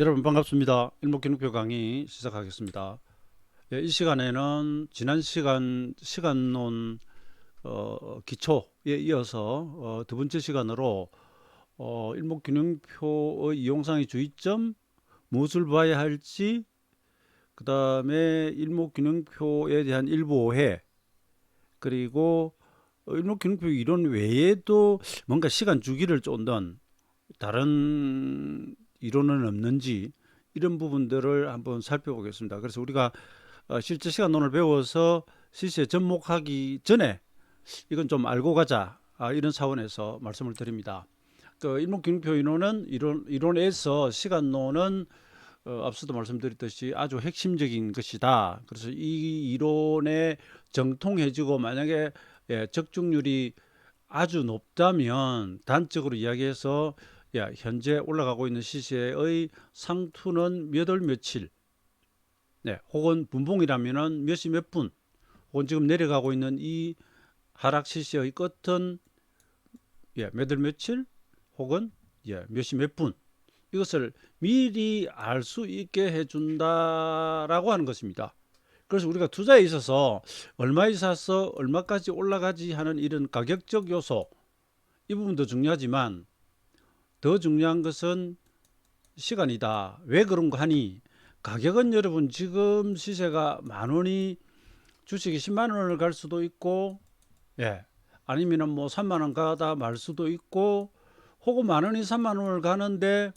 여러분 반갑습니다. 일목균형표 강의 시작하겠습니다. 이 시간에는 지난 시간론 기초에 이어서 두 번째 시간으로 일목균형표의 이용상의 주의점, 무엇을 봐야 할지, 그 다음에 일목균형표에 대한 일부 오해, 그리고 일목균형표 이론 외에도 뭔가 시간 주기를 쫓는 다른 이론은 없는지 이런 부분들을 한번 살펴보겠습니다. 그래서 우리가 실제 시간론을 배워서 시세에 접목하기 전에 이건 좀 알고 가자, 이런 차원에서 말씀을 드립니다. 그 일목균형표 이론에서 시간론은 앞서도 말씀드렸듯이 아주 핵심적인 것이다. 그래서 이 이론에 정통해지고 만약에 적중률이 아주 높다면 단적으로 이야기해서 현재 올라가고 있는 시세의 상투는 몇 월 며칠, 혹은 분봉이라면은 몇 시 몇 분, 혹은 지금 내려가고 있는 이 하락 시세의 끝은 몇 월 며칠, 혹은 몇 시 몇 분, 이것을 미리 알 수 있게 해준다라고 하는 것입니다. 그래서 우리가 투자에 있어서 얼마에 사서 얼마까지 올라가지 하는 이런 가격적 요소, 이 부분도 중요하지만 더 중요한 것은 시간이다. 왜 그런가 하니 가격은 여러분 지금 시세가 만 원이 주식이 10만 원을 갈 수도 있고, 아니면은 뭐 3만 원 가다 말 수도 있고, 혹은 만 원이 3만 원을 가는데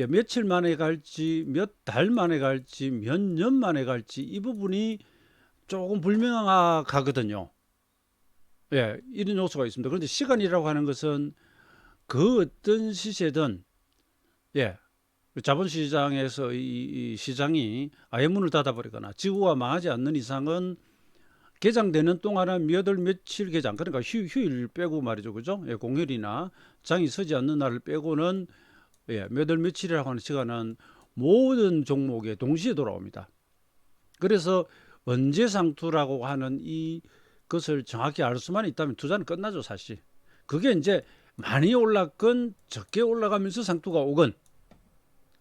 며칠 만에 갈지, 몇 달 만에 갈지, 몇 년 만에 갈지, 이 부분이 조금 불명확하거든요. 이런 요소가 있습니다. 그런데 시간이라고 하는 것은 그 어떤 시세든, 예, 자본시장에서 이 시장이 아예 문을 닫아버리거나 지구가 망하지 않는 이상은 개장되는 동안은 몇 월 며칠 개장, 그러니까 휴일 빼고 말이죠, 그죠? 공휴일이나 장이 서지 않는 날을 빼고는 몇 월 며칠이라고 하는 시간은 모든 종목에 동시에 돌아옵니다. 그래서 언제 상투라고 하는 이 것을 정확히 알 수만 있다면 투자는 끝나죠, 사실. 그게 이제 많이 올랐건 적게 올라가면서 상투가 오건,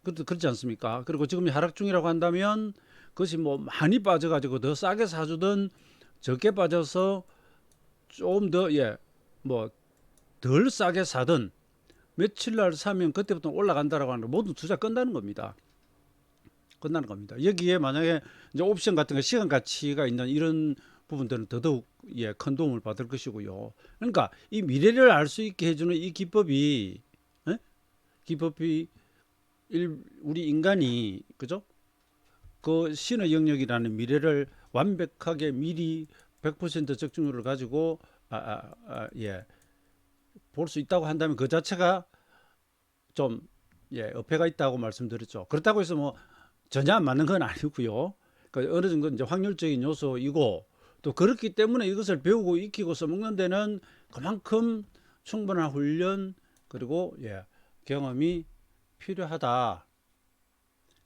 그렇지 않습니까? 그리고 지금 하락 중이라고 한다면 그것이 뭐 많이 빠져가지고 더 싸게 사주든 적게 빠져서 좀 더, 뭐 덜 싸게 사든 며칠 날 사면 그때부터 올라간다라고 하는 거 모두 투자 끝나는 겁니다. 끝나는 겁니다. 여기에 만약에 이제 옵션 같은 거 시간 가치가 있는 이런 부분들은 더더욱 큰 도움을 받을 것이고요. 그러니까 이 미래를 알 수 있게 해주는 이 기법이, 기법이 우리 인간이, 그죠? 그 신의 영역이라는 미래를 완벽하게 미리 100% 적중률을 가지고 볼 수 있다고 한다면 그 자체가 좀 어폐가 있다고 말씀드렸죠. 그렇다고 해서 뭐 전혀 안 맞는 건 아니고요. 그러니까 어느 정도 이제 확률적인 요소이고, 또 그렇기 때문에 이것을 배우고 익히고 써먹는 데는 그만큼 충분한 훈련, 그리고 경험이 필요하다.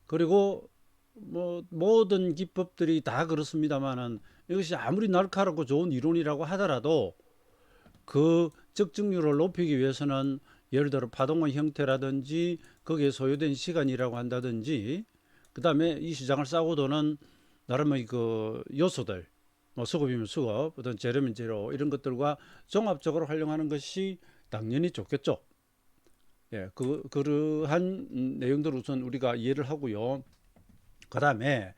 그리고 뭐 모든 기법들이 다 그렇습니다만은 이것이 아무리 날카롭고 좋은 이론이라고 하더라도 그 적중률을 높이기 위해서는 예를 들어 파동의 형태라든지 거기에 소요된 시간이라고 한다든지, 그 다음에 이 시장을 싸고 도는 나름의 그 요소들, 뭐 수급이면 수급, 어떤 재료면 재료, 이런 것들과 종합적으로 활용하는 것이 당연히 좋겠죠. 그러한 내용들을 우선 우리가 이해를 하고요. 그 다음에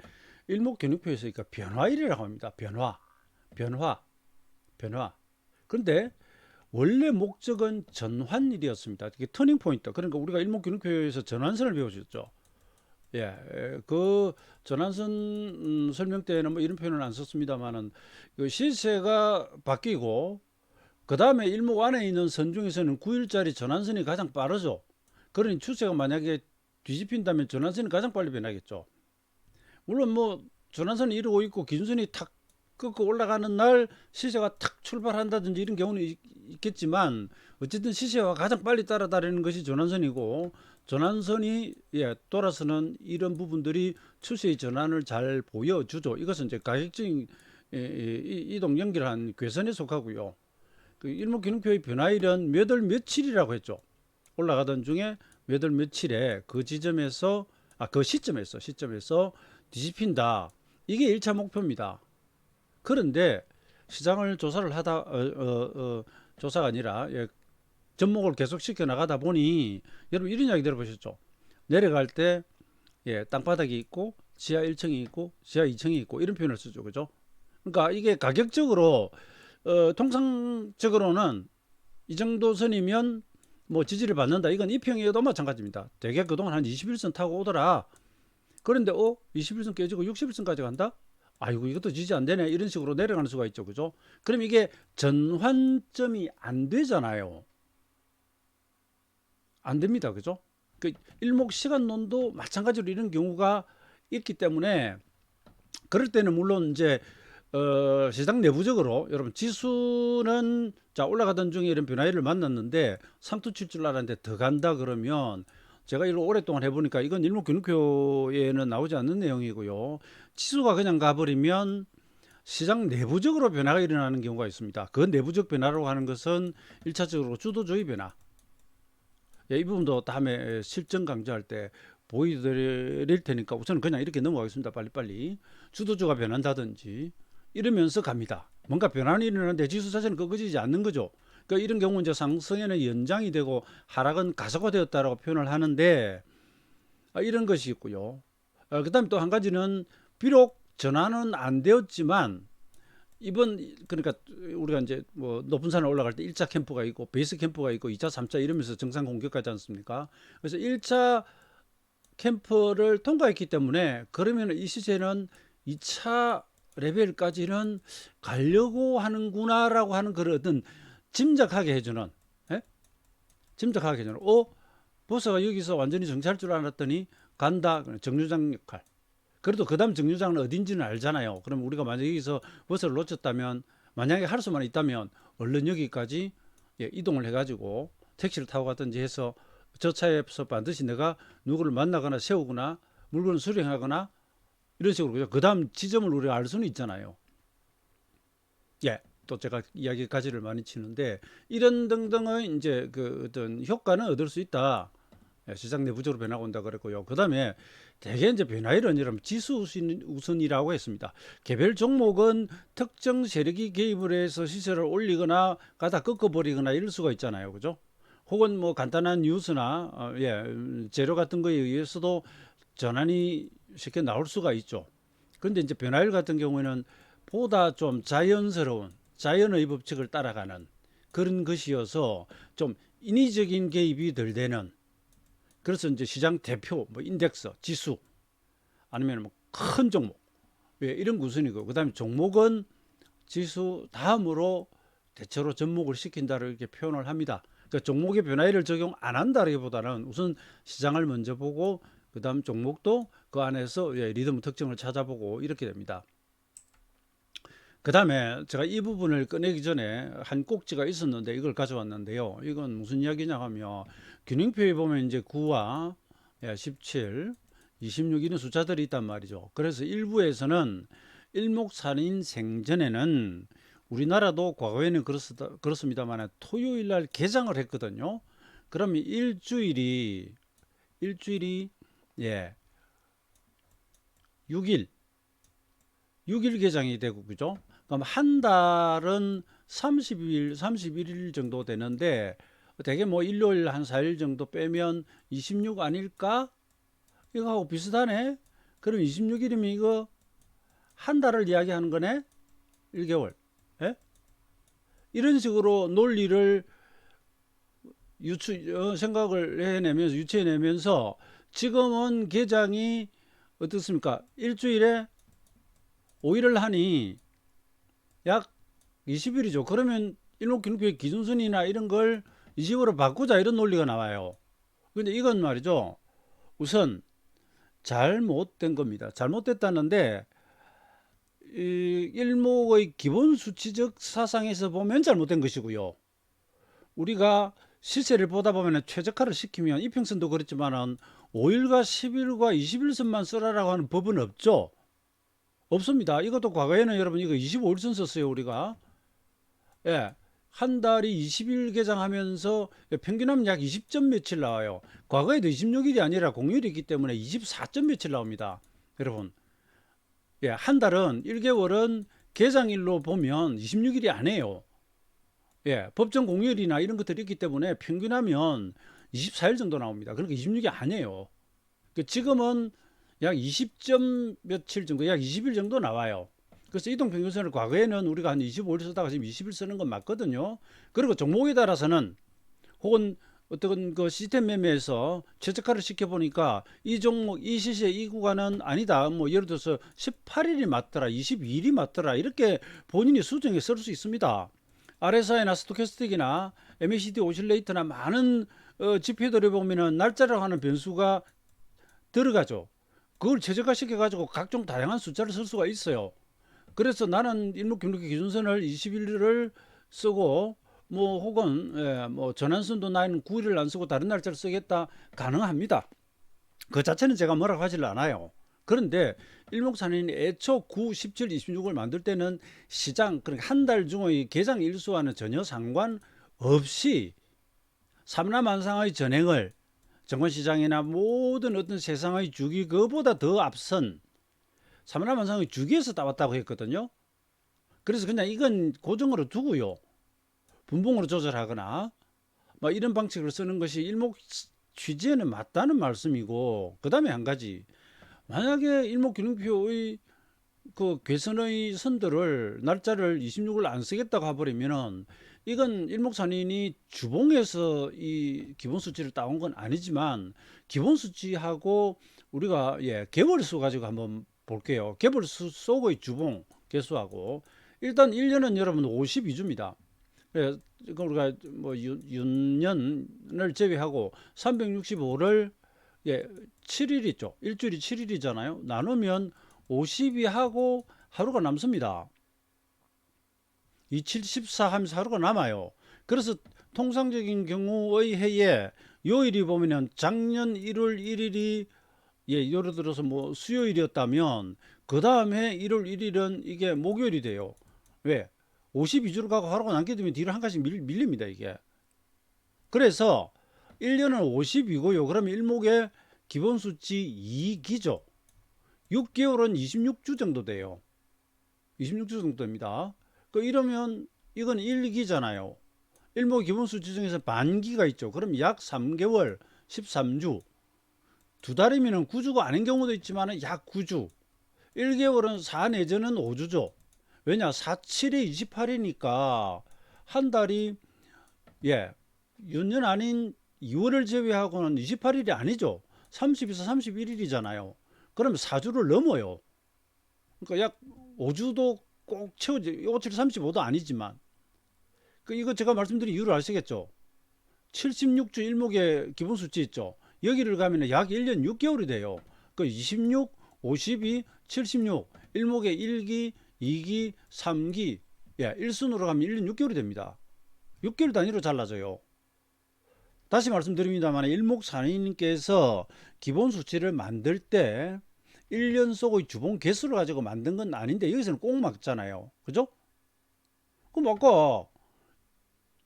일목균형표에서 그러니까 변화일이라고 합니다. 변화, 변화. 그런데 원래 목적은 전환일이었습니다. 이게 터닝 포인트. 그러니까 우리가 일목균형표에서 전환선을 배우셨죠. 그 전환선 설명 때는 뭐 이런 표현을 안 썼습니다만은 그 시세가 바뀌고 그 다음에 일목 안에 있는 선 중에서는 9일짜리 전환선이 가장 빠르죠. 그러니 추세가 만약에 뒤집힌다면 전환선이 가장 빨리 변하겠죠. 물론 뭐 전환선이 이루고 있고 기준선이 탁 끊고 올라가는 날 시세가 탁 출발한다든지 이런 경우는 있겠지만, 어쨌든 시세와 가장 빨리 따라다니는 것이 전환선이고, 전환선이 돌아서는 이런 부분들이 추세의 전환을 잘 보여주죠. 이것은 이제 가격적인 이동 연결한 괴선에 속하고요. 그 일목균형표의 변화일은 몇 월 며칠이라고 했죠. 올라가던 중에 몇 월 며칠에 그 지점에서 그 시점에서 뒤집힌다. 이게 1차 목표입니다. 그런데 시장을 조사를 하다 조사가 아니라 접목을 계속 시켜 나가다 보니 여러분 이런 이야기 들어보셨죠? 내려갈 때 땅바닥이 있고 지하 1층이 있고 지하 2층이 있고 이런 표현을 쓰죠. 그죠? 그러니까 이게 가격적으로 통상적으로는 이 정도 선이면 뭐 지지를 받는다. 이건 이평이어도 마찬가지입니다. 대개 그동안 한 21선 타고 오더라. 그런데 21선 깨지고 61선까지 간다? 아이고 이것도 지지 안 되네. 이런 식으로 내려가는 수가 있죠. 그죠? 그럼 이게 전환점이 안 되잖아요. 안 됩니다. 그죠? 그 일목시간론도 마찬가지로 이런 경우가 있기 때문에 그럴 때는 물론 이제 시장 내부적으로 여러분 지수는 자 올라가던 중에 이런 변화를 만났는데 상투 칠 줄 알았는데 더 간다 그러면 제가 이걸 오랫동안 해보니까 이건 일목균형표에는 나오지 않는 내용이고요. 지수가 그냥 가버리면 시장 내부적으로 변화가 일어나는 경우가 있습니다. 그 내부적 변화라고 하는 것은 1차적으로 주도주의 변화. 이 부분도 다음에 실전 강조할 때 보여드릴 테니까 우선 그냥 이렇게 넘어가겠습니다. 빨리빨리. 주도주가 변한다든지 이러면서 갑니다. 뭔가 변화는 일어나는데 지수 자체는 꺾어지지 않는 거죠. 그러니까 이런 경우는 이제 상승에는 연장이 되고 하락은 가속화되었다라고 표현을 하는데 이런 것이 있고요. 그다음에 또 한 가지는 비록 전환은 안 되었지만 이번 그러니까 우리가 이제 뭐 높은 산에 올라갈 때 1차 캠프가 있고 베이스 캠프가 있고 2차, 3차 이러면서 정상 공격하지 않습니까? 그래서 1차 캠프를 통과했기 때문에 그러면 이 시세는 2차 레벨까지는 가려고 하는구나라고 하는 그런 어떤 짐작하게 해주는 짐작하게 해주는 보스가 여기서 완전히 정찰할 줄 알았더니 간다. 정류장 역할. 그래도 그 다음 정류장은 어딘지는 알잖아요. 그럼 우리가 만약에 여기서 버스를 놓쳤다면 만약에 할 수만 있다면 얼른 여기까지 이동을 해가지고 택시를 타고 가든지 해서 저 차에서 반드시 내가 누구를 만나거나 세우거나 물건을 수령하거나 이런 식으로 그 다음 지점을 우리가 알 수는 있잖아요. 또 제가 이야기 가지를 많이 치는데 이런 등등의 이제 그 어떤 효과는 얻을 수 있다. 시장 내부적으로 변화가 온다 그랬고요. 그 다음에 대개 이제 변화율은 여러분 지수 우선이라고 했습니다. 개별 종목은 특정 세력이 개입을 해서 시세를 올리거나 가다 꺾어버리거나 이럴 수가 있잖아요. 그죠? 혹은 뭐 간단한 뉴스나 재료 같은 거에 의해서도 전환이 쉽게 나올 수가 있죠. 그런데 이제 변화율 같은 경우에는 보다 좀 자연스러운 자연의 법칙을 따라가는 그런 것이어서 좀 인위적인 개입이 덜 되는 그래서 이제 시장 대표 뭐 인덱스 지수 아니면 뭐 큰 종목 이런 구성이고 그다음에 종목은 지수 다음으로 대체로 접목을 시킨다를 이렇게 표현을 합니다. 그러니까 종목의 변화율을 적용 안 한다기보다는 우선 시장을 먼저 보고 그다음 종목도 그 안에서 리듬 특징을 찾아보고 이렇게 됩니다. 그 다음에 제가 이 부분을 꺼내기 전에 한 꼭지가 있었는데 이걸 가져왔는데요. 이건 무슨 이야기냐 하면 균형표에 보면 이제 9와 17, 26 이런 숫자들이 있단 말이죠. 그래서 일부에서는 일목살인 생전에는 우리나라도 과거에는 그렇습니다만 토요일 날 개장을 했거든요. 그러면 일주일이 6일 6일 개장이 되고 그죠? 그럼 한 달은 31일 정도 되는데 되게 뭐 일요일 한 4일 정도 빼면 26 아닐까? 이거하고 비슷하네. 그럼 26일이면 이거 한 달을 이야기하는 거네. 1개월. 예? 이런 식으로 논리를 생각을 해내면서 유추해내면서 지금은 개장이 어떻습니까? 일주일에 5일을 하니 약 20일이죠. 그러면 일목균형표의 기준선이나 이런 걸 20으로 바꾸자 이런 논리가 나와요. 근데 이건 말이죠. 우선 잘못된 겁니다. 잘못됐다는데 이 일목의 기본 수치적 사상에서 보면 잘못된 것이고요. 우리가 시세를 보다 보면 최저가를 시키면 이평선도 그렇지만은 5일과 10일과 21선만 쓰라라고 하는 법은 없죠. 없습니다. 이것도 과거에는 여러분 이거 25일선 썼어요 우리가. 한 달이 20일 개장하면서 평균하면 약 20점 며칠 나와요. 과거에도 26일이 아니라 공휴일이 있기 때문에 24점 며칠 나옵니다. 여러분, 예, 한 달은 1개월은 개장일로 보면 26일이 아니에요. 예, 법정 공휴일이나 이런 것들이 있기 때문에 평균하면 24일 정도 나옵니다. 그러니까 26일이 아니에요. 지금은 약 20점 며칠 정도, 약 20일 정도 나와요. 그래서 이동평균선을 과거에는 우리가 한 25일 쓰다가 지금 20일 쓰는 건 맞거든요. 그리고 종목에 따라서는 혹은 어떤 그 시스템 매매에서 최저가를 시켜보니까 이 종목, 이 시세, 이 구간은 아니다. 뭐 예를 들어서 18일이 맞더라, 22일이 맞더라. 이렇게 본인이 수정해 쓸 수 있습니다. RSI나 스토캐스틱이나 MACD 오실레이터나 많은 지표들을 보면은 날짜라고 하는 변수가 들어가죠. 그걸 최저가 시켜가지고 각종 다양한 숫자를 쓸 수가 있어요. 그래서 나는 일목균lik 기준선을 21일을 쓰고 뭐 혹은 뭐 전환선도 나는 9일을 안 쓰고 다른 날짜를 쓰겠다 가능합니다. 그 자체는 제가 뭐라고 하질 않아요. 그런데 일목산인이 애초 9, 17, 26을 만들 때는 시장 그러니까 한 달 중의 개장 일수와는 전혀 상관없이 삼라만상의 전행을 증권시장이나 모든 어떤 세상의 주기 그보다 더 앞선 삼라만상의 주기에서 따왔다고 했거든요. 그래서 그냥 이건 고정으로 두고요. 분봉으로 조절하거나 막 이런 방식으로 쓰는 것이 일목 취지에는 맞다는 말씀이고, 그 다음에 한 가지, 만약에 일목균형표의 그 괴선의 선들을 날짜를 26을 안 쓰겠다고 해버리면은 이건 일목산인이 주봉에서 이 기본 수치를 따온 건 아니지만 기본 수치하고 우리가 개월수 가지고 한번 볼게요. 개월수 속의 주봉 개수하고 일단 1년은 여러분 52주입니다. 우리가 뭐 윤년을 제외하고 365를 7일 있죠. 일주일이 7일이잖아요. 나누면 52 하고 하루가 남습니다. 27, 14 하면서 하루가 남아요. 그래서 통상적인 경우의 해에 요일이 보면은 작년 1월 1일이 예를 들어서 뭐 수요일이었다면 그 다음에 1월 1일은 이게 목요일이 돼요. 왜? 52주를 가고 하루가 남게 되면 뒤로 한 가지 밀립니다, 이게. 그래서 1년은 50이고요. 그러면 일목의 기본 수치 2기죠. 6개월은 26주 정도 돼요. 26주 정도 됩니다. 이러면 이건 1기잖아요. 일목 기본 수치 중에서 반기가 있죠. 그럼 약 3개월, 13주. 두 달이면 9주가 아닌 경우도 있지만 약 9주. 1개월은 4 내지는 5주죠. 왜냐? 4, 7에 28이니까 한 달이 윤년 아닌 2월을 제외하고는 28일이 아니죠. 30에서 31일이잖아요. 그럼 4주를 넘어요. 그러니까 약 5주도 꼭 채워지. 57, 35도 아니지만 이거 제가 말씀드린 이유를 아시겠죠? 76주 일목의 기본 수치 있죠. 여기를 가면 약 1년 6개월이 돼요. 26, 52, 76 일목의 1기, 2기, 3기 1순으로 가면 1년 6개월이 됩니다. 6개월 단위로 잘라져요. 다시 말씀드립니다만 일목산인께서 기본 수치를 만들 때 1년 속의 주봉 개수를 가지고 만든 건 아닌데 여기서는 꼭 맞잖아요. 그죠? 그럼 아까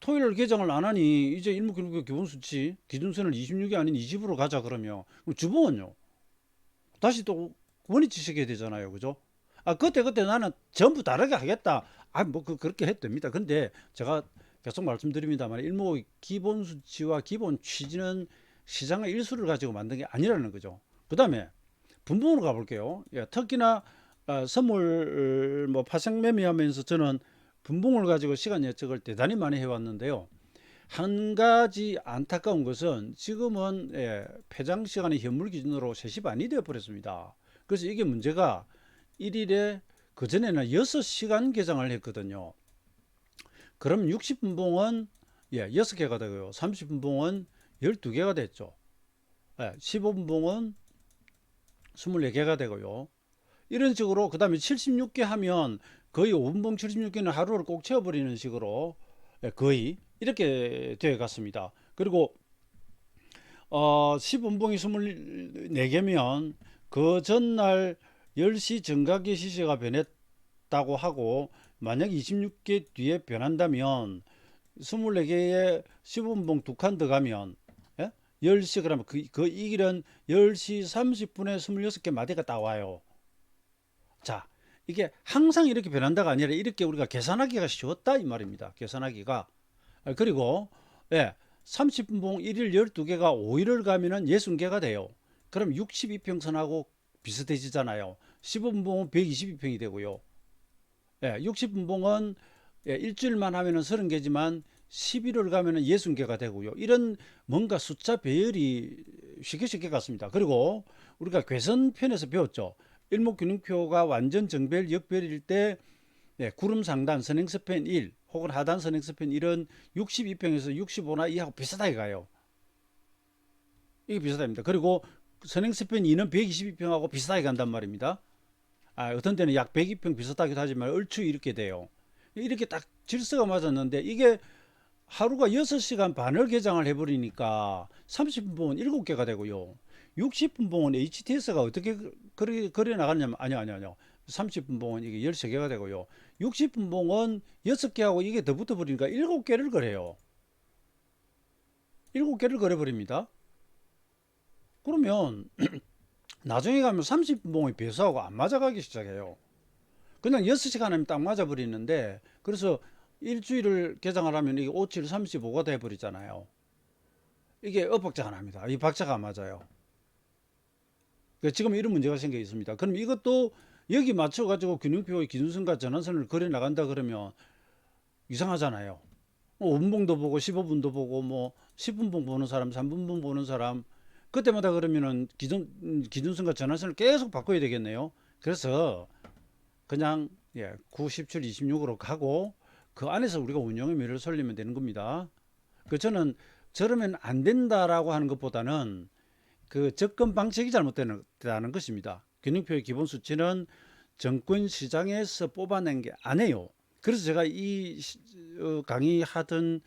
토요일 개장을 안 하니 이제 일목균lik 기본 수치 기준선을 26이 아닌 20으로 가자 그러면 주봉은요? 다시 또 원위치 시켜야 되잖아요. 그죠? 그때 나는 전부 다르게 하겠다. 그렇게 해도 됩니다. 근데 제가 계속 말씀드립니다만 일목의 기본 수치와 기본 취지는 시장의 일수를 가지고 만든 게 아니라는 거죠. 그 다음에 분봉으로 가볼게요. 특히나 선물 뭐 파생 매매하면서 저는 분봉을 가지고 시간 예측을 대단히 많이 해왔는데요. 한 가지 안타까운 것은 지금은 폐장 시간이 현물 기준으로 3시 반이 되어 버렸습니다. 그래서 이게 문제가 1일에 그전에는 6시간 개장을 했거든요. 그럼 60분봉은 6개가 되고요. 30분봉은 12개가 됐죠. 15분봉은 24개가 되고요. 이런 식으로 그 다음에 76개 하면 거의 5분봉 76개는 하루를 꼭 채워버리는 식으로 거의 이렇게 되어 갔습니다. 그리고 10분봉이 24개면 그 전날 10시 정각의 시세가 변했다고 하고 만약 26개 뒤에 변한다면 24개에 15분봉 2칸 더 가면, 예? 10시 그러면 이 길은 10시 30분에 26개 마디가 딱 와요. 자, 이게 항상 이렇게 변한다가 아니라 이렇게 우리가 계산하기가 쉬웠다 이 말입니다. 계산하기가. 그리고 예, 30분봉 1일 12개가 5일을 가면은 60개가 돼요. 그럼 62평선하고 비슷해지잖아요. 15분봉은 122평이 되고요. 예, 60분봉은 예, 일주일만 하면은 30개지만 11월 가면은 60개가 되고요. 이런 뭔가 숫자 배열이 쉽게 갔습니다. 그리고 우리가 괴선편에서 배웠죠. 일목균형표가 완전 정별, 역별일 때 예, 구름 상단 선행스팬 1 혹은 하단 선행스팬 1은 62평에서 65나 이하고 비슷하게 가요. 이게 비슷합니다. 그리고 선행스팬 2는 122평하고 비슷하게 간단 말입니다. 어떤 때는 약 102평 비슷하기도 하지만 얼추 이렇게 돼요. 이렇게 딱 질서가 맞았는데 이게 하루가 6시간 반을 개장을 해버리니까 30분봉은 7개가 되고요. 60분봉은 HTS가 어떻게 그래 나갔냐면 아니요. 30분봉은 이게 13개가 되고요. 60분봉은 6개하고 이게 더 붙어버리니까 7개를 거래요. 7개를 거래버립니다. 그러면 나중에 가면 30분봉이 배수하고 안 맞아가기 시작해요. 그냥 6시간 하면 딱 맞아버리는데 그래서 일주일을 개장을 하면 이게 5, 7, 35가 돼버리잖아요. 이게 엇박자가 납니다. 이 박자가 안 맞아요. 지금 이런 문제가 생겨 있습니다. 그럼 이것도 여기 맞춰가지고 균형표의 기준선과 전환선을 그려 나간다 그러면 이상하잖아요. 5분봉도 보고 15분도 보고 뭐 10분봉 보는 사람, 3분봉 보는 사람 그때마다 그러면은 기준선과 전환선을 계속 바꿔야 되겠네요. 그래서 그냥 9, 17, 26으로 가고 그 안에서 우리가 운영의 미를 설리면 되는 겁니다. 저는 저러면 안 된다라고 하는 것보다는 그 접근 방식이 잘못되다는 것입니다. 균형표의 기본 수치는 정권 시장에서 뽑아낸 게 아니에요. 그래서 제가 이 강의하던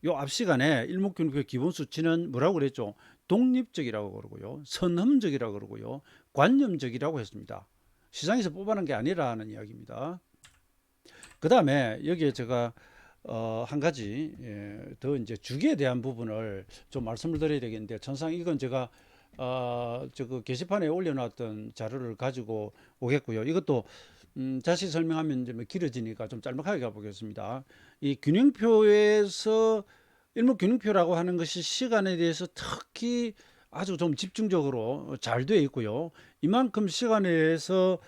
요 앞 시간에 일목균형표 기본 수치는 뭐라고 그랬죠? 독립적이라고 그러고요, 선험적이라고 그러고요, 관념적이라고 했습니다. 시장에서 뽑아낸 게 아니라는 이야기입니다. 그 다음에 여기에 제가 한 가지 더 이제 주기에 대한 부분을 좀 말씀을 드려야 되겠는데, 천상 이건 제가 저 게시판에 올려놨던 자료를 가지고 오겠고요. 이것도 자세히 설명하면 좀 길어지니까 좀 짤막하게 가보겠습니다. 이 균형표에서 일목균형표라고 하는 것이 시간에 대해서 특히 아주 좀 집중적으로 잘 되어 있고요. 이만큼 시간에 대해서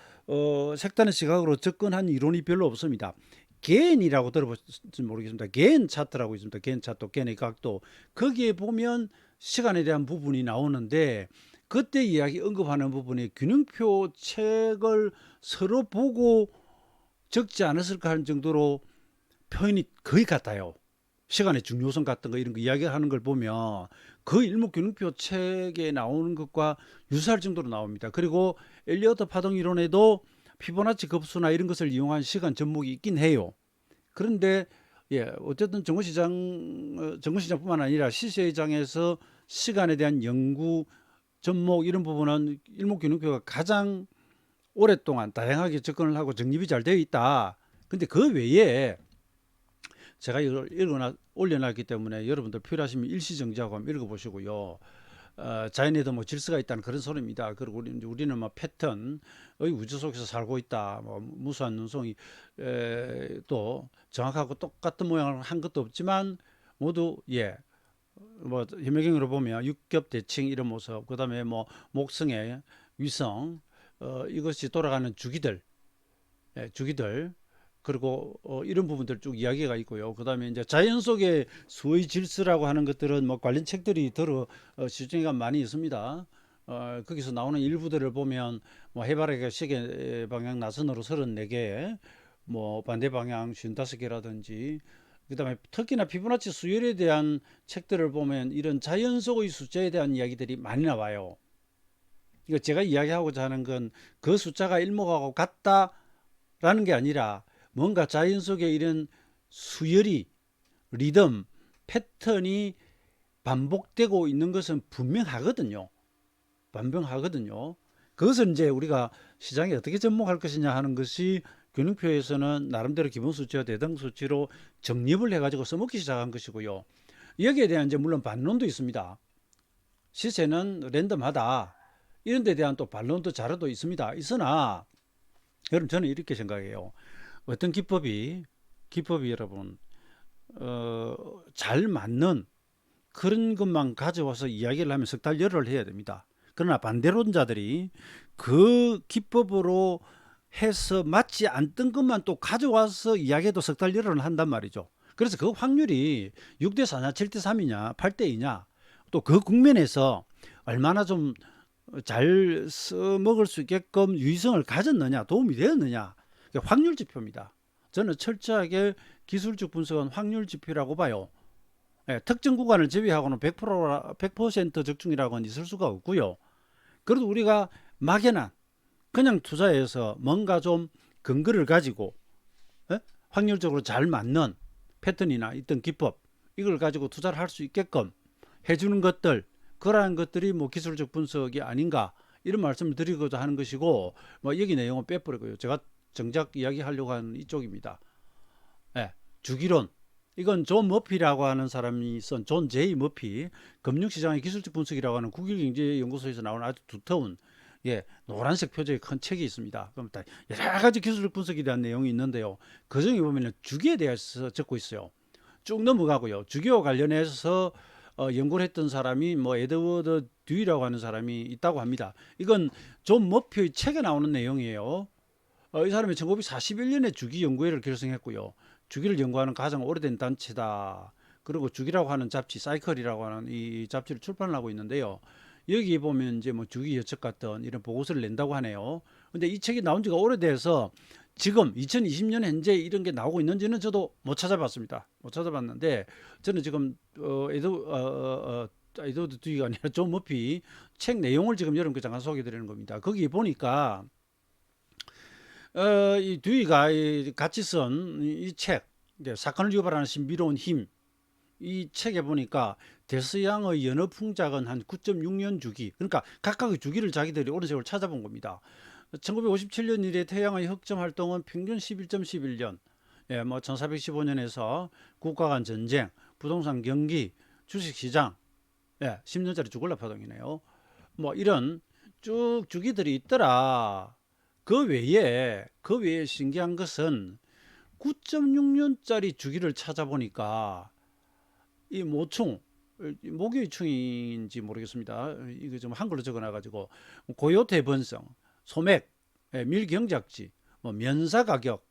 색다른 시각으로 접근한 이론이 별로 없습니다. 개인이라고 들어보실지 모르겠습니다. 개인 차트라고 있습니다. 개인 차트, 개인의 각도. 거기에 보면 시간에 대한 부분이 나오는데 그때 이야기 언급하는 부분이 균형표 책을 서로 보고 적지 않았을까 하는 정도로 표현이 거의 같아요. 시간의 중요성 같은 거 이런 거 이야기하는 걸 보면 거의 일목균형표 책에 나오는 것과 유사할 정도로 나옵니다. 그리고 엘리어트 파동 이론에도 피보나치 급수나 이런 것을 이용한 시간 접목이 있긴 해요. 그런데 어쨌든 정보시장뿐만 아니라 시세장에서 시간에 대한 연구, 접목 이런 부분은 일목균형표가 가장 오랫동안 다양하게 접근을 하고 정립이 잘 되어 있다. 근데 그 외에 제가 이걸 올려놨기 때문에 여러분들 필요하시면 일시정지하고 한번 읽어보시고요. 자연에도 뭐 질서가 있다는 그런 소리입니다. 그리고 우리는 뭐 패턴의 우주 속에서 살고 있다. 뭐 무수한 눈송이 또 정확하고 똑같은 모양을 한 것도 없지만 모두 뭐 현미경으로 보면 육겹 대칭 이런 모습, 그다음에 뭐 목성의 위성, 이것이 돌아가는 주기들, 그리고 이런 부분들 쭉 이야기가 있고요. 그다음에 이제 자연 속의 수의 질서라고 하는 것들은 뭐 관련 책들이 시중에 많이 있습니다. 거기서 나오는 일부들을 보면 뭐 해바라기가 시계 방향 나선으로 34개, 뭐 반대 방향 55개라든지, 그다음에 특히나 피부나치 수열에 대한 책들을 보면 이런 자연 속의 숫자에 대한 이야기들이 많이 나와요. 이거 제가 이야기하고자 하는 건 그 숫자가 일목하고 같다라는 게 아니라 뭔가 자연 속에 이런 수열이, 리듬, 패턴이 반복되고 있는 것은 분명하거든요. 그것을 이제 우리가 시장에 어떻게 접목할 것이냐 하는 것이 균형표에서는 나름대로 기본 수치와 대등 수치로 정립을 해가지고 써먹기 시작한 것이고요. 여기에 대한 이제 물론 반론도 있습니다. 시세는 랜덤하다. 이런 데 대한 또 반론도 자료도 있습니다. 있으나 여러분 저는 이렇게 생각해요. 어떤 기법이 여러분 잘 맞는 그런 것만 가져와서 이야기를 하면 석 달 열흘 해야 됩니다. 그러나 반대론자들이 그 기법으로 해서 맞지 않던 것만 또 가져와서 이야기해도 석 달 열흘을 한단 말이죠. 그래서 그 확률이 6대 4냐 7대 3이냐 8대 2냐 또 그 국면에서 얼마나 좀 잘 써먹을 수 있게끔 유의성을 가졌느냐 도움이 되었느냐 확률 지표입니다. 저는 철저하게 기술적 분석은 확률 지표라고 봐요. 예, 특정 구간을 제외하고는 100% 적중이라고는 있을 수가 없고요. 그래도 우리가 막연한 그냥 투자해서 뭔가 좀 근거를 가지고 확률적으로 잘 맞는 패턴이나 있던 기법 이걸 가지고 투자를 할 수 있게끔 해주는 것들 그러한 것들이 뭐 기술적 분석이 아닌가 이런 말씀을 드리고자 하는 것이고 뭐 여기 내용은 빼버리고요. 제가 정작 이야기하려고 하는 이쪽입니다. 예, 주기론 이건 존 머피라고 하는 사람이 쓴 존 제이 머피 금융시장의 기술적 분석이라고 하는 국일경제연구소에서 나오는 아주 두터운 노란색 표지의 큰 책이 있습니다. 그럼 여러 가지 기술적 분석에 대한 내용이 있는데요. 그 중에 보면 주기에 대해서 적고 있어요. 쭉 넘어가고요. 주기와 관련해서 연구를 했던 사람이 뭐 에드워드 듀이라고 하는 사람이 있다고 합니다. 이건 존 머피의 책에 나오는 내용이에요. 이 사람이 1941년에 주기 연구회를 결성했고요. 주기를 연구하는 가장 오래된 단체다. 그리고 주기라고 하는 잡지, 사이클이라고 하는 이 잡지를 출판을 하고 있는데요. 여기 보면 이제 뭐 주기 예측 같은 이런 보고서를 낸다고 하네요. 근데 이 책이 나온 지가 오래돼서 지금 2020년 현재 이런 게 나오고 있는지는 저도 못 찾아봤습니다. 못 찾아봤는데 저는 지금 에드워드 듀이가 아니라 존 머피 책 내용을 지금 여러분께 잠깐 소개해 드리는 겁니다. 거기 보니까 이 듀이가 같이 쓴 이 책, 사건을 유발하는 신비로운 힘, 이 책에 보니까 데스양의 연어 풍작은 한 9.6년 주기, 그러니까 각각의 주기를 자기들이 오랜 세월 찾아본 겁니다. 1957년 이래 태양의 흑점 활동은 평균 11.11년, 뭐 1415년에서 국가 간 전쟁, 부동산 경기, 주식시장, 10년짜리 주글라 파동이네요. 뭐 이런 쭉 주기들이 있더라. 그 외에 신기한 것은 9.6년짜리 주기를 찾아보니까 이 모충, 목요일충인지 모르겠습니다. 이거 좀 한글로 적어놔가지고 고요태 번성, 소맥, 밀경작지, 뭐 면사 가격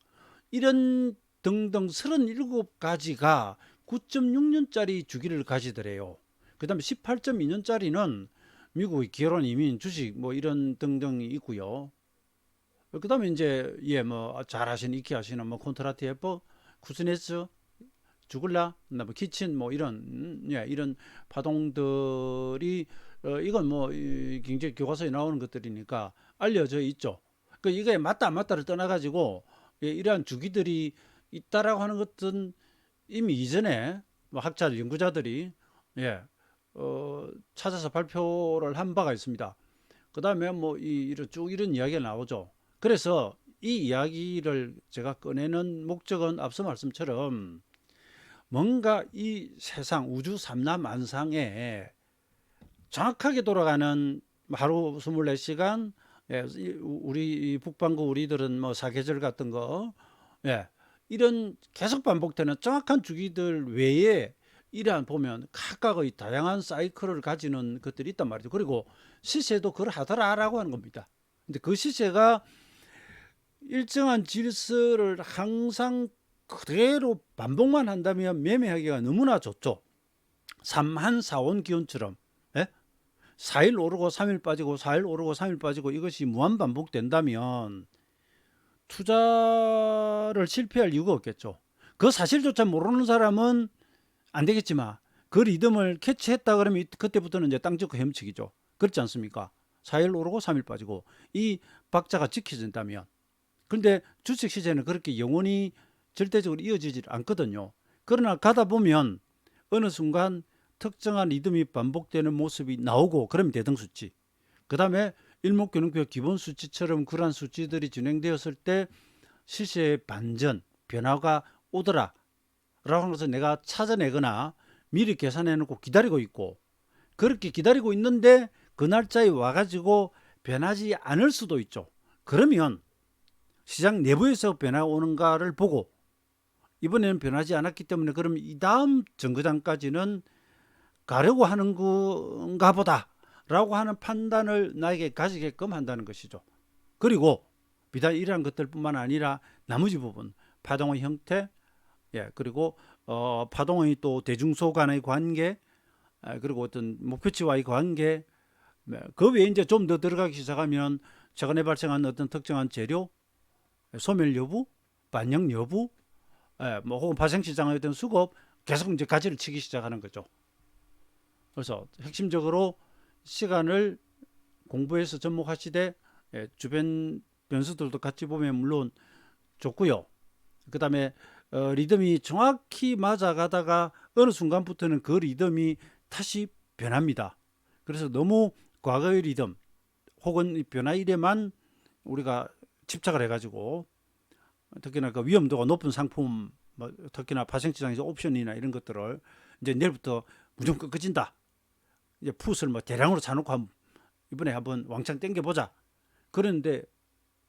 이런 등등 37가지가 9.6년짜리 주기를 가지더래요. 그 다음에 18.2년짜리는 미국의 결혼, 이민, 주식 뭐 이런 등등이 있고요. 그 다음에 이제 뭐 잘 아시는 익히 아시는 뭐 콘트라티에프, 쿠즈네츠, 주글라, 뭐 키친 뭐 이런 이런 파동들이 이건 뭐 경제 교과서에 나오는 것들이니까 알려져 있죠. 그 이게 맞다 안 맞다를 떠나가지고 이러한 주기들이 있다라고 하는 것은 이미 이전에 뭐 학자 연구자들이 찾아서 발표를 한 바가 있습니다. 그 다음에 뭐 쭉 이런 이야기가 나오죠. 그래서 이 이야기를 제가 꺼내는 목적은 앞서 말씀처럼 뭔가 이 세상 우주 삼라만상에 정확하게 돌아가는 하루 24시간 우리 북반구 우리들은 뭐 사계절 같은 거 이런 계속 반복되는 정확한 주기들 외에 이러한 보면 각각의 다양한 사이클을 가지는 것들이 있단 말이죠. 그리고 시세도 그러하더라라고 하는 겁니다. 근데 그 시세가 일정한 질서를 항상 그대로 반복만 한다면 매매하기가 너무나 좋죠. 삼한사원 기온처럼 4일 오르고 3일 빠지고 4일 오르고 3일 빠지고 이것이 무한 반복된다면 투자를 실패할 이유가 없겠죠. 그 사실조차 모르는 사람은 안 되겠지만 그 리듬을 캐치했다 그러면 그때부터는 이제 땅 짚고 헤엄치기죠. 그렇지 않습니까? 4일 오르고 3일 빠지고 이 박자가 지켜진다면. 그런데 주식 시세는 그렇게 영원히 절대적으로 이어지지 않거든요. 그러나 가다 보면 어느 순간 특정한 리듬이 반복되는 모습이 나오고 그러면 대등수치, 그 다음에 일목균형표 기본수치처럼 그러한 수치들이 진행되었을 때 시세의 반전, 변화가 오더라 라고 하는 것을 내가 찾아내거나 미리 계산해 놓고 기다리고 있고, 그렇게 기다리고 있는데 그 날짜에 와가지고 변하지 않을 수도 있죠. 그러면 시장 내부에서 변화가 오는가를 보고, 이번에는 변하지 않았기 때문에 그럼 이 다음 정거장까지는 가려고 하는 건가 보다 라고 하는 판단을 나에게 가지게끔 한다는 것이죠. 그리고 비단 이러한 것들뿐만 아니라 나머지 부분, 파동의 형태, 그리고 파동의 또 대중소 간의 관계, 그리고 어떤 목표치와의 관계, 그 외에 이제 좀 더 들어가기 시작하면 최근에 발생한 어떤 특정한 재료, 소멸 여부, 반영 여부, 뭐 혹은 파생시장의 어떤 수급, 계속 이제 가지를 치기 시작하는 거죠. 그래서 핵심적으로 시간을 공부해서 접목하시되, 주변 변수들도 같이 보면 물론 좋고요. 그 다음에 리듬이 정확히 맞아가다가 어느 순간부터는 그 리듬이 다시 변합니다. 그래서 너무 과거의 리듬 혹은 변화 일에만 우리가 집착을 해가지고, 특히나 그 위험도가 높은 상품, 뭐 특히나 파생시장에서 옵션이나 이런 것들을 이제 내일부터 무조건 끄진다, 이제 풋을 뭐 대량으로 사놓고 이번에 한번 왕창 땡겨보자, 그런데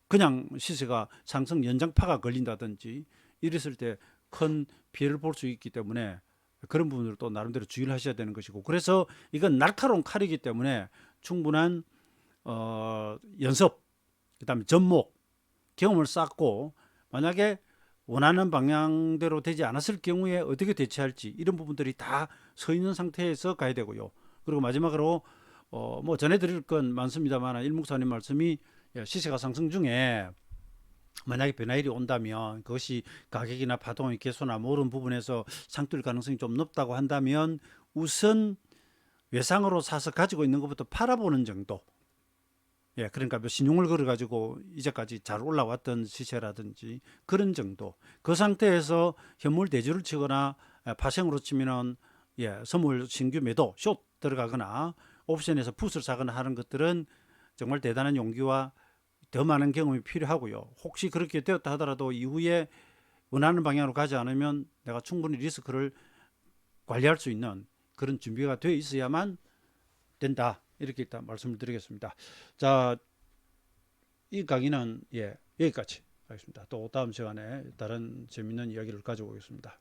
그냥 시세가 상승 연장파가 걸린다든지 이랬을 때 큰 피해를 볼 수 있기 때문에 그런 부분을 또 나름대로 주의를 하셔야 되는 것이고, 그래서 이건 날카로운 칼이기 때문에 충분한 연습, 그다음에 접목, 경험을 쌓고, 만약에 원하는 방향대로 되지 않았을 경우에 어떻게 대처할지 이런 부분들이 다 서 있는 상태에서 가야 되고요. 그리고 마지막으로 뭐 전해드릴 건 많습니다만, 일목사님 말씀이 시세가 상승 중에 만약에 변화일이 온다면 그것이 가격이나 파동의 개수나 모르는 부분에서 상투일 가능성이 좀 높다고 한다면 우선 외상으로 사서 가지고 있는 것부터 팔아보는 정도. 그러니까 뭐 신용을 걸어가지고 이제까지 잘 올라왔던 시세라든지 그런 정도. 그 상태에서 현물 대주를 치거나 파생으로 치면은 선물 신규 매도 숏 들어가거나 옵션에서 풋을 사거나 하는 것들은 정말 대단한 용기와 더 많은 경험이 필요하고요. 혹시 그렇게 되었다 하더라도 이후에 원하는 방향으로 가지 않으면 내가 충분히 리스크를 관리할 수 있는 그런 준비가 되어 있어야만 된다, 이렇게 일단 말씀을 드리겠습니다. 자, 이 강의는 여기까지 하겠습니다. 또 다음 시간에 다른 재밌는 이야기를 가져오겠습니다.